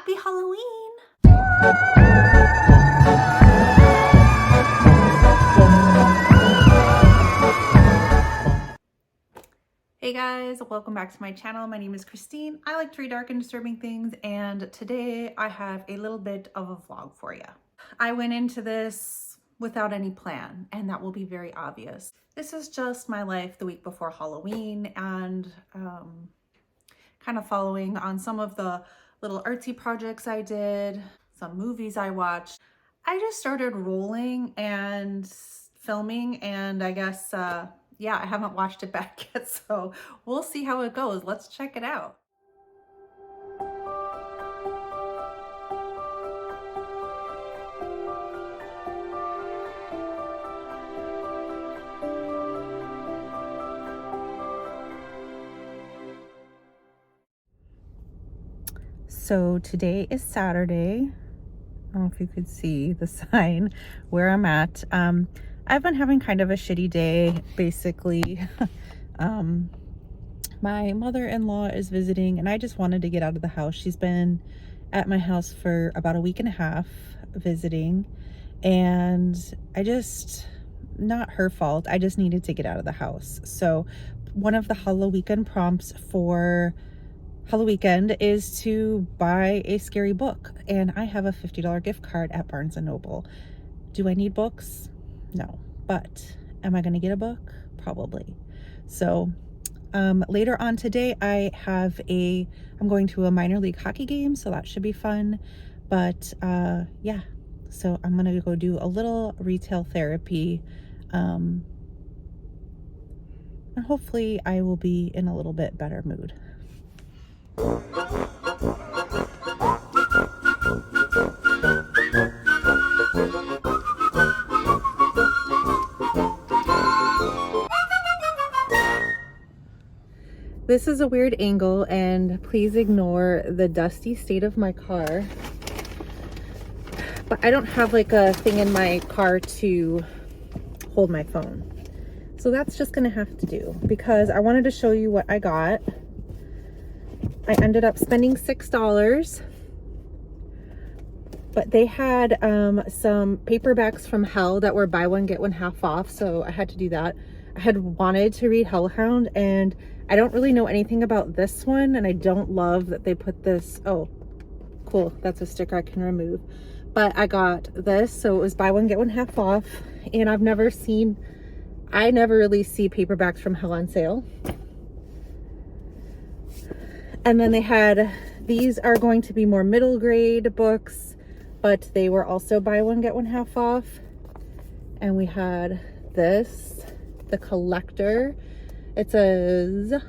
Happy Halloween! Hey guys, welcome back to my channel. My name is Christine. I like to read dark and disturbing things, and today I have a little bit of a vlog for you. I went into this without any plan, and that will be very obvious. This is just my life the week before Halloween, and kind of following on some of the little artsy projects I did, some movies I watched. I just started rolling and filming, and I guess, yeah, I haven't watched it back yet, so we'll see how it goes. Let's check it out. So today is Saturday. I don't know if you could see the sign where I'm at. I've been having kind of a shitty day, basically. My mother-in-law is visiting, and I just wanted to get out of the house. She's been at my house for about a week and a half visiting, and not her fault. I just needed to get out of the house. So one of the Halloweekend prompts for Halloweekend is to buy a scary book, and I have a $50 gift card at Barnes & Noble. Do I need books? No. But am I going to get a book? Probably. So later on today I'm going to a minor league hockey game, so that should be fun. But yeah, so I'm going to go do a little retail therapy, and hopefully I will be in a little bit better mood. This is a weird angle, and please ignore the dusty state of my car. But I don't have like a thing in my car to hold my phone. So that's just gonna have to do, because I wanted to show you what I got. I ended up spending $6, but they had some paperbacks from Hell that were buy one get one half off, so I had to do that. I had wanted to read Hellhound, and I don't really know anything about this one, and I don't love that they put this. Oh, cool, that's a sticker I can remove. But I got this, so it was buy one get one half off, and I never really see paperbacks from Hell on sale. And then they had, these are going to be more middle grade books, but they were also buy one get one half off. And we had this, The Collector. It says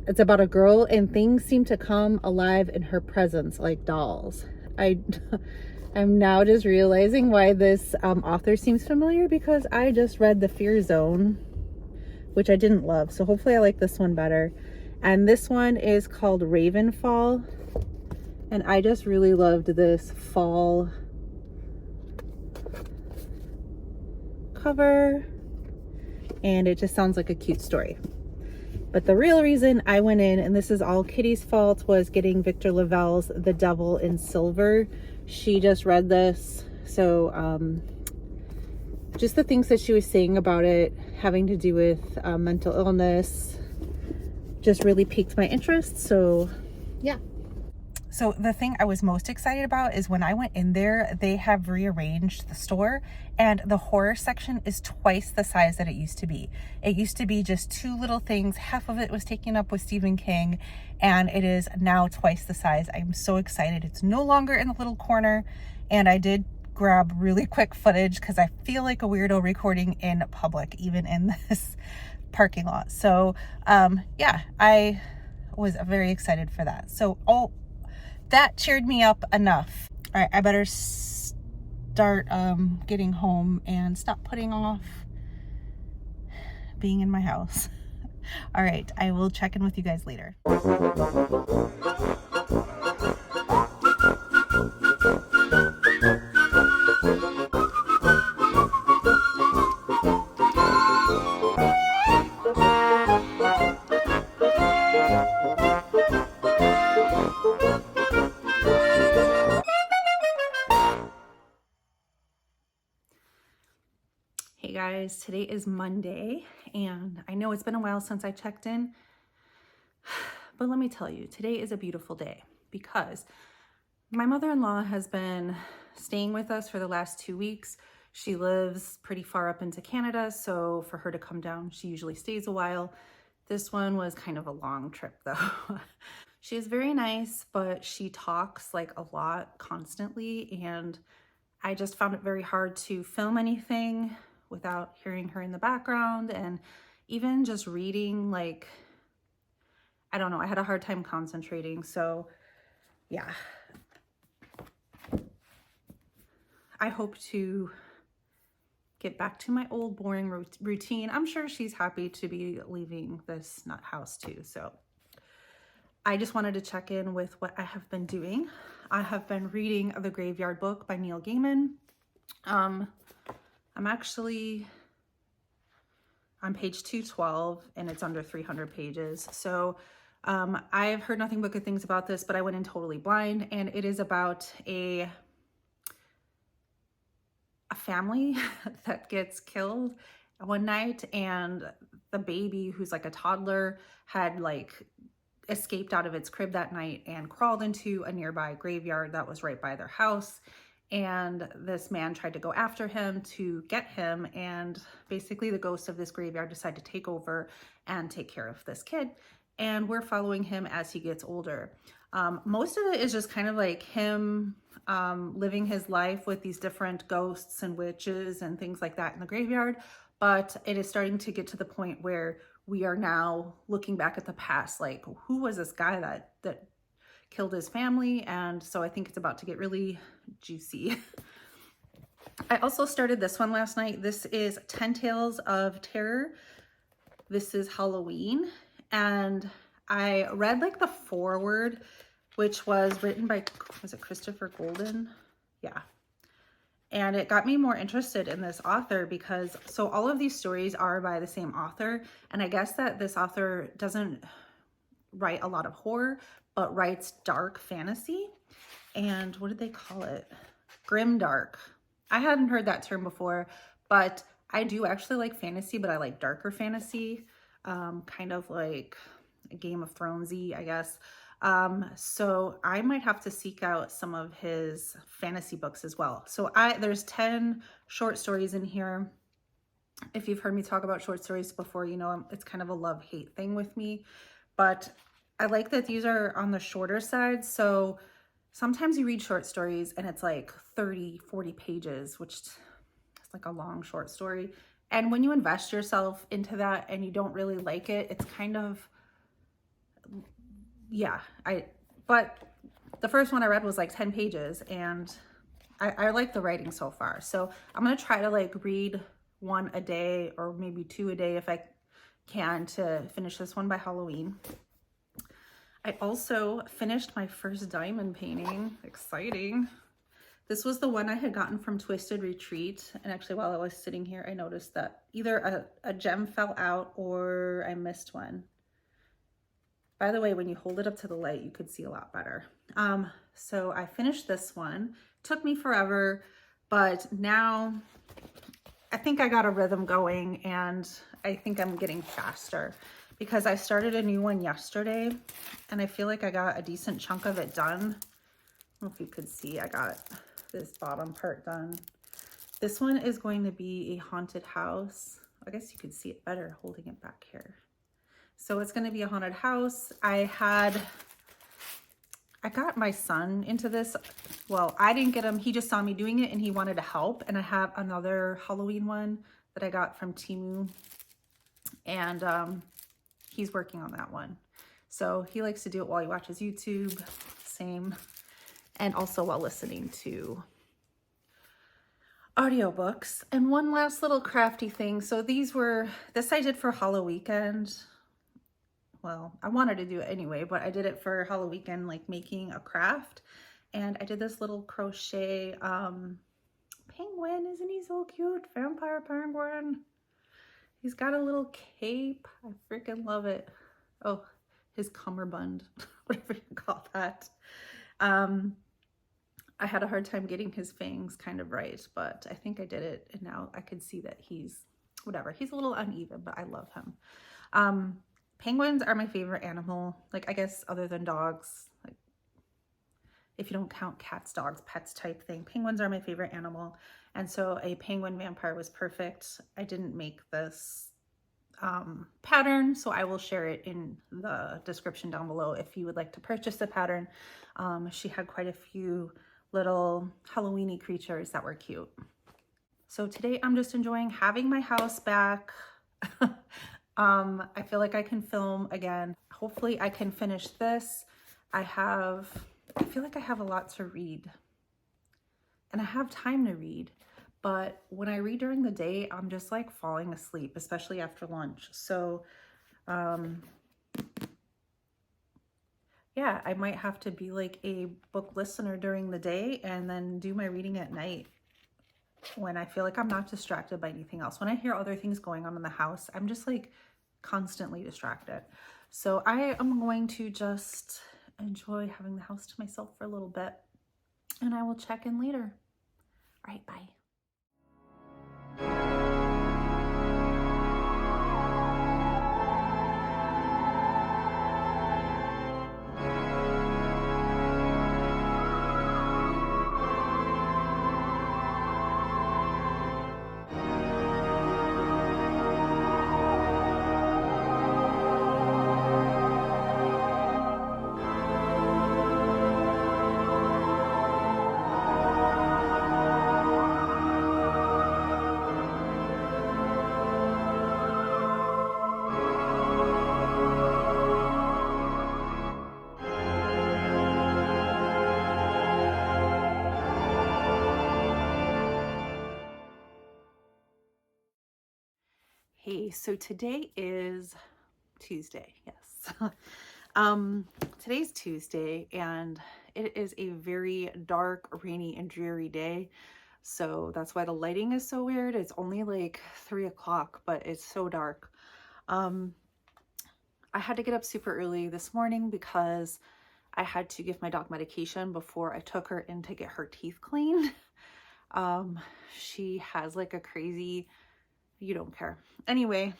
it's about a girl and things seem to come alive in her presence like dolls. I'm now just realizing why this author seems familiar, because I just read The Fear Zone, which I didn't love. So hopefully I like this one better. And this one is called Ravenfall, and I just really loved this fall cover, and it just sounds like a cute story. But the real reason I went in, and this is all Kitty's fault, was getting Victor Lavelle's The Devil in Silver. She just read this, so just the things that she was saying about it having to do with mental illness just really piqued my interest. So yeah. So the thing I was most excited about is when I went in there, they have rearranged the store, and the horror section is twice the size that it used to be. It used to be just two little things. Half of it was taken up with Stephen King, and it is now twice the size. I'm so excited. It's no longer in the little corner, and I did grab really quick footage because I feel like a weirdo recording in public, even in this parking lot. So yeah, I was very excited for that. So that cheered me up enough. All right, I better start getting home and stop putting off being in my house. All right, I will check in with you guys later. guys, today is Monday, and I know it's been a while since I checked in, but let me tell you, today is a beautiful day because my mother-in-law has been staying with us for the last 2 weeks. She lives pretty far up into Canada, so for her to come down, she usually stays a while. This one was kind of a long trip though. She is very nice, but she talks like a lot constantly, and I just found it very hard to film anything without hearing her in the background, and even just reading, like, I don't know, I had a hard time concentrating. So yeah, I hope to get back to my old boring routine. I'm sure she's happy to be leaving this nut house too. So I just wanted to check in with what I have been doing. I have been reading The Graveyard Book by Neil Gaiman. I'm actually on page 212 and it's under 300 pages. So I've heard nothing but good things about this, but I went in totally blind, and it is about a family that gets killed one night, and the baby, who's like a toddler, had like escaped out of its crib that night and crawled into a nearby graveyard that was right by their house. And this man tried to go after him to get him, and basically the ghost of this graveyard decided to take over and take care of this kid, and we're following him as he gets older. Most of it is just kind of like him living his life with these different ghosts and witches and things like that in the graveyard, but it is starting to get to the point where we are now looking back at the past, like, who was this guy that killed his family? And so I think it's about to get really juicy. I also started this one last night. This is 10 Tales of Terror. This is Halloween, and I read like the foreword, which was written by, was it Christopher Golden? Yeah. And it got me more interested in this author because, so all of these stories are by the same author. And I guess that this author doesn't write a lot of horror, but writes dark fantasy. And what did they call it? Grimdark. I hadn't heard that term before, but I do actually like fantasy, but I like darker fantasy, kind of like Game of Thrones-y, I guess. So I might have to seek out some of his fantasy books as well. So there's 10 short stories in here. If you've heard me talk about short stories before, you know it's kind of a love-hate thing with me, but I like that these are on the shorter side. So sometimes you read short stories and it's like 30, 40 pages, which is like a long short story. And when you invest yourself into that and you don't really like it, it's kind of, yeah, but the first one I read was like 10 pages, and I like the writing so far. So I'm going to try to like read one a day, or maybe 2 a day if I can, to finish this one by Halloween. I also finished my first diamond painting. Exciting. This was the one I had gotten from Twisted Retreat. And actually, while I was sitting here, I noticed that either a gem fell out or I missed one. By the way, when you hold it up to the light, you could see a lot better. So I finished this one. Took me forever, but now I think I got a rhythm going, and I think I'm getting faster because I started a new one yesterday and I feel like I got a decent chunk of it done. I don't know if you could see, I got this bottom part done. This one is going to be a haunted house. I guess you could see it better holding it back here. So it's going to be a haunted house. I got my son into this. Well, I didn't get him. He just saw me doing it and he wanted to help. And I have another Halloween one that I got from Temu. And he's working on that one. So he likes to do it while he watches YouTube. Same. And also while listening to audiobooks. And one last little crafty thing. So this I did for Halloweekend. Well, I wanted to do it anyway, but I did it for Halloweekend, like making a craft. And I did this little crochet penguin. Isn't he so cute? Vampire penguin. He's got a little cape. I freaking love it. Oh, his cummerbund, whatever you call that. I had a hard time getting his fangs kind of right, but I think I did it, and now I can see that he's whatever. He's a little uneven, but I love him. Penguins are my favorite animal. Like, I guess other than dogs, like if you don't count cats, dogs, pets type thing, penguins are my favorite animal. And so a penguin vampire was perfect. I didn't make this pattern, so I will share it in the description down below if you would like to purchase the pattern. She had quite a few little Halloweeny creatures that were cute. So today I'm just enjoying having my house back. I feel like I can film again. Hopefully I can finish this. I feel like I have a lot to read and I have time to read. But when I read during the day, I'm just like falling asleep, especially after lunch. So, yeah, I might have to be like a book listener during the day and then do my reading at night when I feel like I'm not distracted by anything else. When I hear other things going on in the house, I'm just like constantly distracted. So I am going to just enjoy having the house to myself for a little bit and I will check in later. All right, bye. Hey, so today is Tuesday, yes. Today's Tuesday and it is a very dark, rainy, and dreary day. So that's why the lighting is so weird. It's only like 3 o'clock, but it's so dark. I had to get up super early this morning because I had to give my dog medication before I took her in to get her teeth cleaned. She has like a crazy, you don't care. Anyway,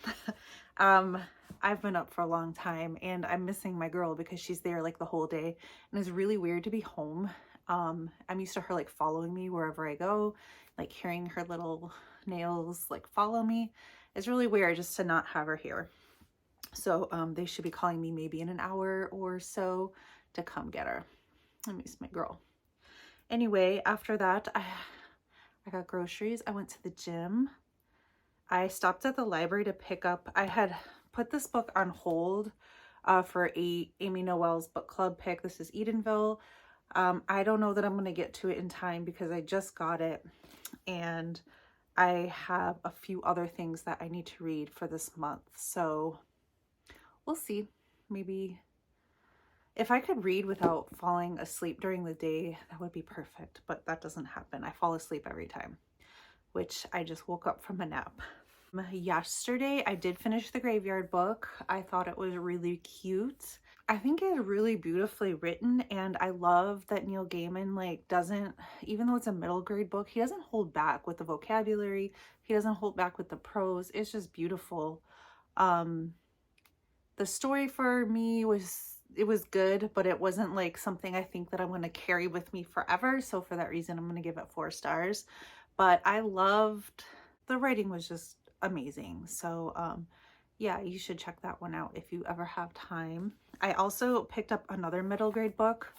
I've been up for a long time and I'm missing my girl because she's there like the whole day and it's really weird to be home. I'm used to her like following me wherever I go, like hearing her little nails like follow me. It's really weird just to not have her here. So they should be calling me maybe in an hour or so to come get her. I miss my girl. Anyway, after that, I got groceries. I went to the gym. I stopped at the library to pick up, I had put this book on hold for Amy Noel's book club pick. This is Edenville. I don't know that I'm going to get to it in time because I just got it and I have a few other things that I need to read for this month. So we'll see. Maybe if I could read without falling asleep during the day, that would be perfect, but that doesn't happen. I fall asleep every time, which I just woke up from a nap. Yesterday, I did finish the Graveyard book. I thought it was really cute. I think it's really beautifully written, and I love that Neil Gaiman like doesn't, even though it's a middle grade book, he doesn't hold back with the vocabulary. He doesn't hold back with the prose. It's just beautiful. The story for me was good, but it wasn't like something I think that I'm going to carry with me forever. So for that reason, I'm going to give it 4 stars. But I loved, the writing was just amazing. So yeah, you should check that one out if you ever have time. I also picked up another middle grade book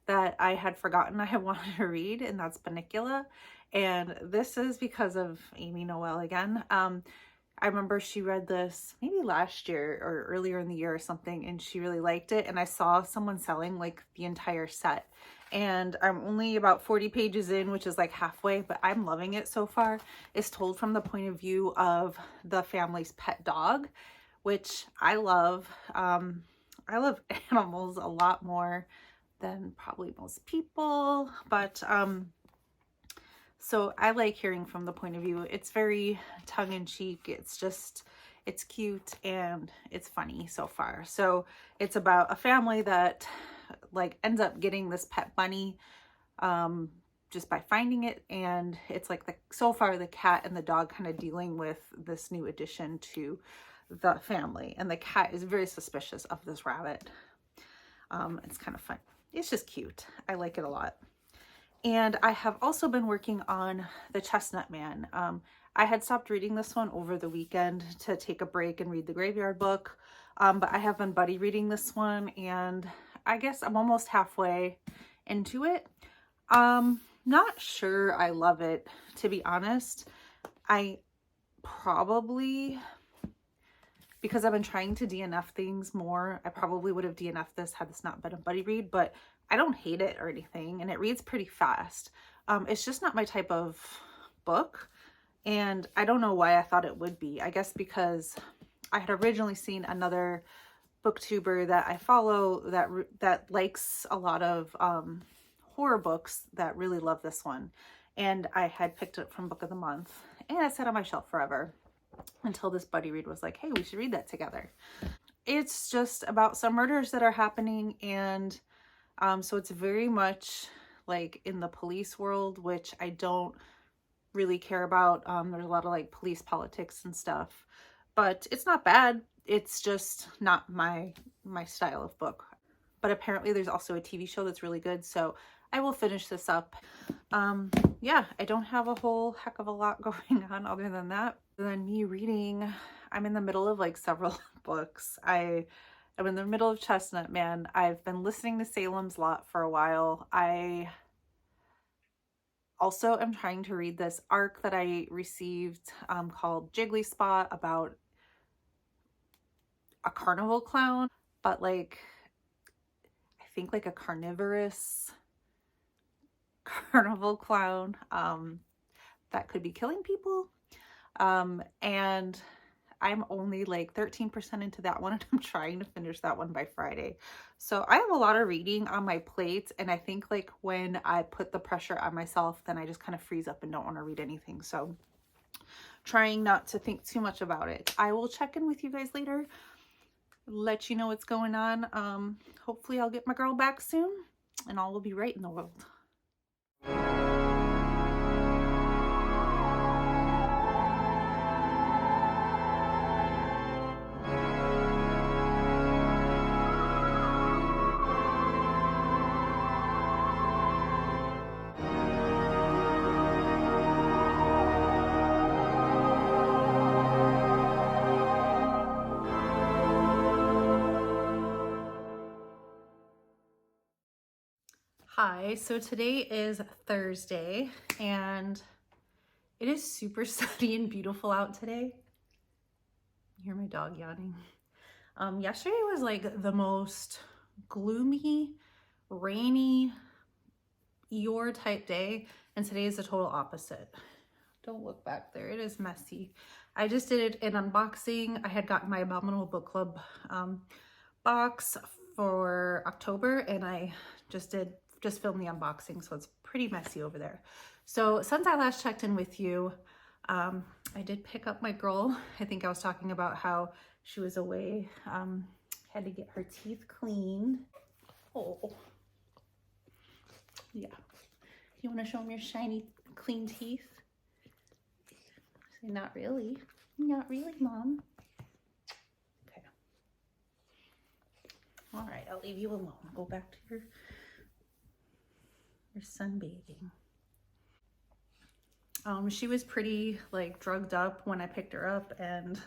that I had forgotten I had wanted to read, and that's Bunnicula. And this is because of Amy Noel again. I remember she read this maybe last year or earlier in the year or something, and she really liked it. And I saw someone selling like the entire set. And I'm only about 40 pages in, which is like halfway, but I'm loving it so far. It's told from the point of view of the family's pet dog, which I love. I love animals a lot more than probably most people, but so I like hearing from the point of view. It's very tongue-in-cheek. It's cute and it's funny so far. So it's about a family that like ends up getting this pet bunny just by finding it, and it's like so far the cat and the dog kind of dealing with this new addition to the family, and the cat is very suspicious of this rabbit. It's kind of fun. It's just cute. I like it a lot. And I have also been working on The Chestnut Man. I had stopped reading this one over the weekend to take a break and read the Graveyard Book, but I have been buddy reading this one, and I guess I'm almost halfway into it. Not sure I love it, to be honest. I probably, because I've been trying to DNF things more, I probably would have DNF'd this had this not been a buddy read, but I don't hate it or anything, and it reads pretty fast. It's just not my type of book, and I don't know why I thought it would be. I guess because I had originally seen another booktuber that I follow that likes a lot of horror books that really love this one, and I had picked it from Book of the Month, and it sat on my shelf forever until this buddy read was like, hey, we should read that together. It's just about some murders that are happening, and so it's very much like in the police world, which I don't really care about. There's a lot of like police politics and stuff, but it's not bad. It's just not my style of book. But apparently there's also a TV show that's really good, so I will finish this up. Yeah, I don't have a whole heck of a lot going on other than that. Than me reading, I'm in the middle of like several books. I'm in the middle of Chestnut Man. I've been listening to Salem's Lot for a while. I also am trying to read this ARC that I received called Jiggly Spot, about a carnival clown, but like, I think like a carnivorous carnival clown that could be killing people. And I'm only like 13% into that one, and I'm trying to finish that one by Friday. So I have a lot of reading on my plate, and I think like when I put the pressure on myself, then I just kind of freeze up and don't want to read anything. So trying not to think too much about it. I will check in with you guys later, let you know what's going on. Hopefully I'll get my girl back soon, and all will be right in the world. Hi, so today is Thursday, and it is super sunny and beautiful out today. You hear my dog yawning. Yesterday was like the most gloomy, rainy, Eeyore type day, and today is the total opposite. Don't look back there, it is messy. I just did an unboxing. I had gotten my Abominable Book Club box for October, and I just filmed the unboxing, so it's pretty messy over there. So since I last checked in with you, I did pick up my girl. I think I was talking about how she was away, had to get her teeth cleaned. Oh, yeah. You want to show them your shiny, clean teeth? Say, not really. Not really, Mom. Okay. All right, I'll leave you alone. Go back to your sunbathing. She was pretty like drugged up when I picked her up, and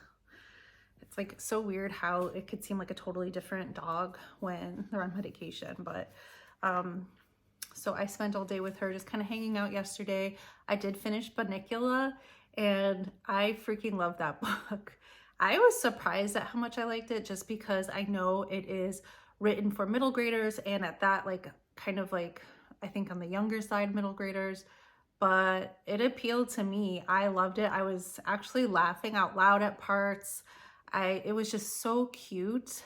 it's like so weird how it could seem like a totally different dog when they're on medication. But so I spent all day with her just kind of hanging out yesterday. I did finish Bunnicula, and I freaking love that book. I was surprised at how much I liked it, just because I know it is written for middle graders, and at that, like, kind of like, I think on the younger side, middle graders, but it appealed to me. I loved it. I was actually laughing out loud at parts. It was just so cute,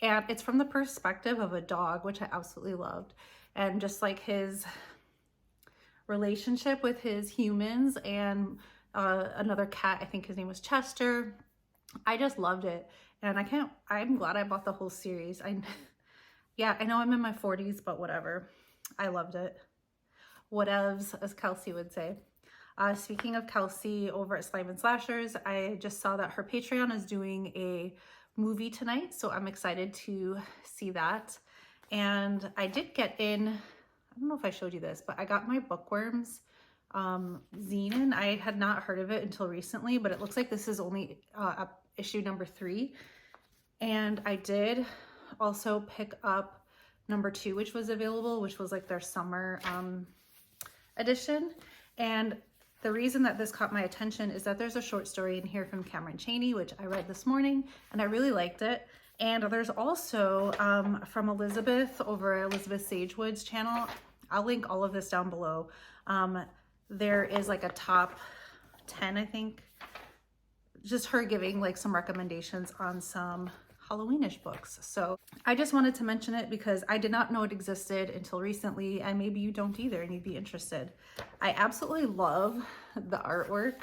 and it's from the perspective of a dog, which I absolutely loved, and just like his relationship with his humans and another cat. I think his name was Chester. I just loved it, and I'm glad I bought the whole series. Yeah, I know I'm in my 40s, but whatever. I loved it. whatevs, as Kelsey would say. Speaking of Kelsey, over at Slime and Slashers, I just saw that her Patreon is doing a movie tonight, so I'm excited to see that. And I did get in, I don't know if I showed you this, but I got my Bookworms zine in. I had not heard of it until recently, but it looks like this is only issue number 3. And I did also pick up number 2, which was available, which was like their summer edition. And the reason that this caught my attention is that there's a short story in here from Cameron Chaney, which I read this morning, and I really liked it. And there's also from Elizabeth over Elizabeth Sagewood's channel. I'll link all of this down below. There is like a top 10, I think, just her giving like some recommendations on some Halloweenish books. So I just wanted to mention it because I did not know it existed until recently, and maybe you don't either and you'd be interested. I absolutely love the artwork.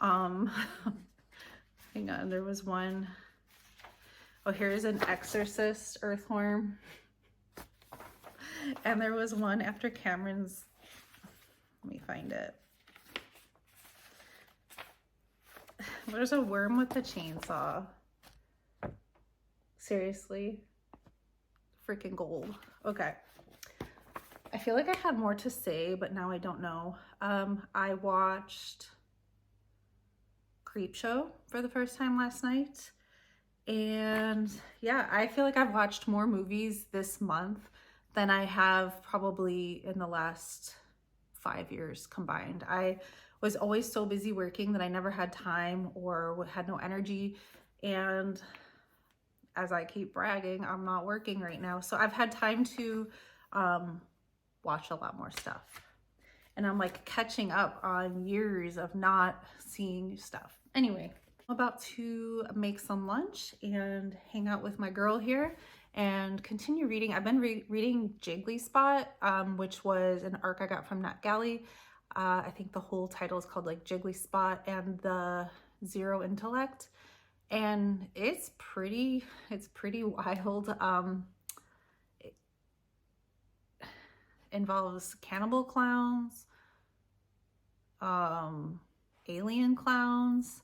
Hang on, there was one. Oh, here's an exorcist earthworm. And there was one after Cameron's, let me find it. There's a worm with a chainsaw. Seriously, freaking gold. Okay. I feel like I had more to say, but now I don't know. I watched Creepshow for the first time last night. And yeah, I feel like I've watched more movies this month than I have probably in the last 5 years combined. I was always so busy working that I never had time or had no energy. And as I keep bragging, I'm not working right now. So I've had time to watch a lot more stuff. And I'm like catching up on years of not seeing stuff. Anyway, I'm about to make some lunch and hang out with my girl here and continue reading. I've been reading Jiggly Spot, which was an arc I got from NetGalley. I think the whole title is called like Jiggly Spot and the Zero Intellect. And it's pretty wild. It involves cannibal clowns, alien clowns.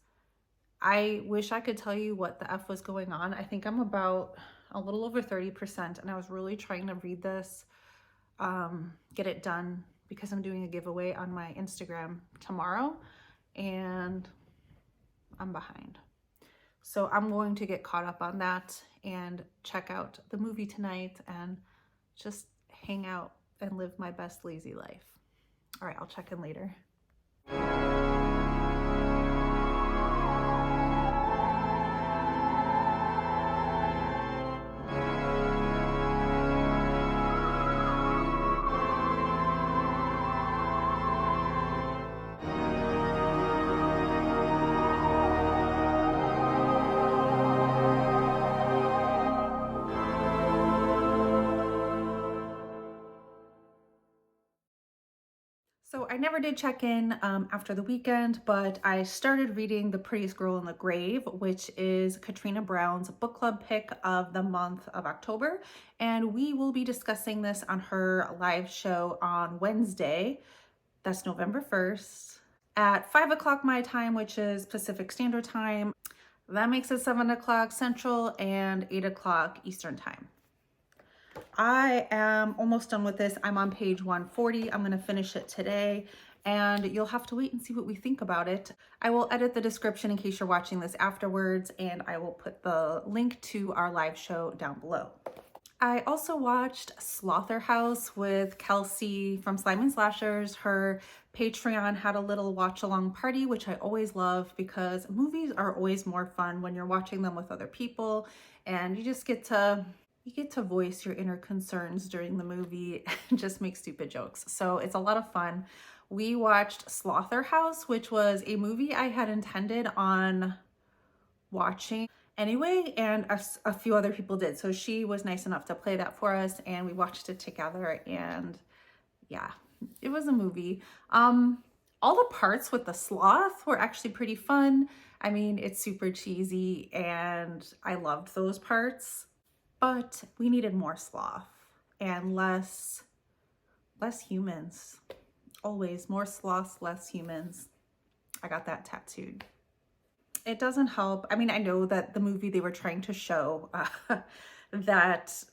I wish I could tell you what the F was going on. I think I'm about a little over 30%, and I was really trying to read this, get it done, because I'm doing a giveaway on my Instagram tomorrow, and I'm behind. So I'm going to get caught up on that and check out the movie tonight and just hang out and live my best lazy life. All right, I'll check in later. So I never did check in after the weekend, but I started reading The Prettiest Girl in the Grave, which is Katrina Brown's book club pick of the month of October. And we will be discussing this on her live show on Wednesday. That's November 1st at 5 o'clock my time, which is Pacific Standard Time. That makes it 7 o'clock Central and 8 o'clock Eastern Time. I am almost done with this. I'm on page 140. I'm going to finish it today, and you'll have to wait and see what we think about it. I will edit the description in case you're watching this afterwards, and I will put the link to our live show down below. I also watched Slaughterhouse with Kelsey from Slime and Slashers. Her Patreon had a little watch-along party, which I always love because movies are always more fun when you're watching them with other people, and you just get to voice your inner concerns during the movie and just make stupid jokes. So it's a lot of fun. We watched Slaughterhouse, which was a movie I had intended on watching anyway, and a few other people did. So she was nice enough to play that for us, and we watched it together, and yeah, it was a movie. All the parts with the sloth were actually pretty fun. I mean, it's super cheesy, and I loved those parts. But we needed more sloth and less humans. Always more sloths, less humans. I got that tattooed. It doesn't help. I mean, I know that the movie they were trying to show that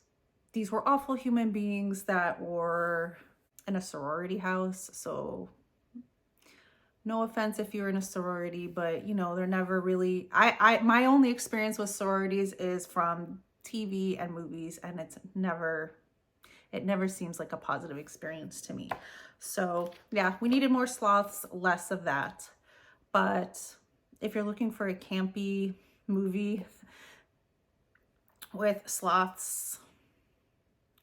these were awful human beings that were in a sorority house. So no offense if you're in a sorority, but you know, they're never really, my only experience with sororities is from TV and movies, and it never seems like a positive experience to me. So yeah, we needed more sloths, less of that. But if you're looking for a campy movie with sloths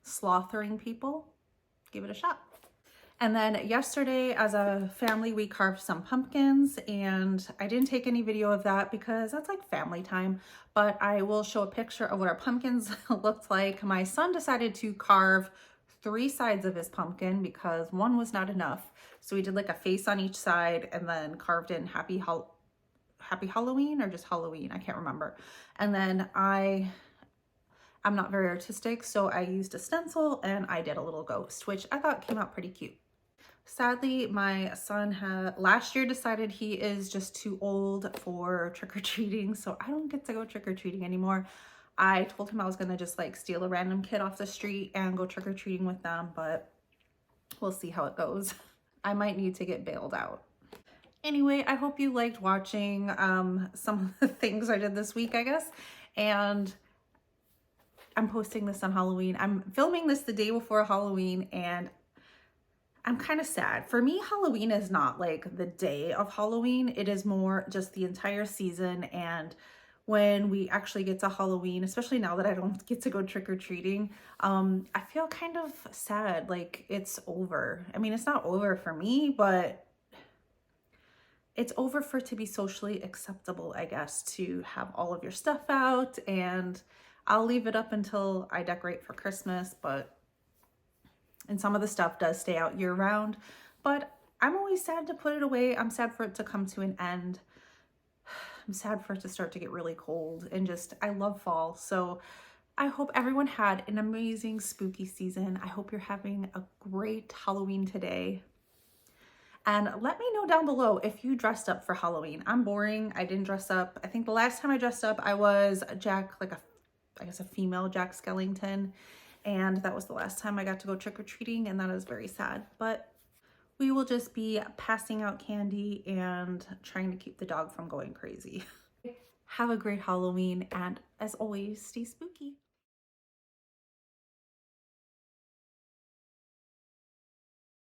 slothering people, give it a shot. And then yesterday as a family, we carved some pumpkins, and I didn't take any video of that because that's like family time, but I will show a picture of what our pumpkins looked like. My son decided to carve 3 sides of his pumpkin because one was not enough. So we did like a face on each side and then carved in Happy Halloween or just Halloween, I can't remember. And then I'm not very artistic, so I used a stencil and I did a little ghost, which I thought came out pretty cute. Sadly, my son had last year decided he is just too old for trick-or-treating, so I don't get to go trick-or-treating anymore. I told him I was gonna just like steal a random kid off the street and go trick-or-treating with them, but we'll see how it goes. I might need to get bailed out. Anyway, I hope you liked watching some of the things I did this week, I guess, and I'm posting this on Halloween. I'm filming this the day before Halloween, and I'm kind of sad. For me, Halloween is not like the day of Halloween. It is more just the entire season. And when we actually get to Halloween, especially now that I don't get to go trick-or-treating, I feel kind of sad, like it's over. I mean, it's not over for me, but it's over for it to be socially acceptable, I guess, to have all of your stuff out. And I'll leave it up until I decorate for Christmas, and some of the stuff does stay out year round, but I'm always sad to put it away. I'm sad for it to come to an end. I'm sad for it to start to get really cold, and just, I love fall. So I hope everyone had an amazing spooky season. I hope you're having a great Halloween today. And let me know down below if you dressed up for Halloween. I'm boring. I didn't dress up. I think the last time I dressed up, I was Jack, like I guess a female Jack Skellington. And that was the last time I got to go trick-or-treating, and that is very sad. But we will just be passing out candy and trying to keep the dog from going crazy. Have a great Halloween, and as always, stay spooky.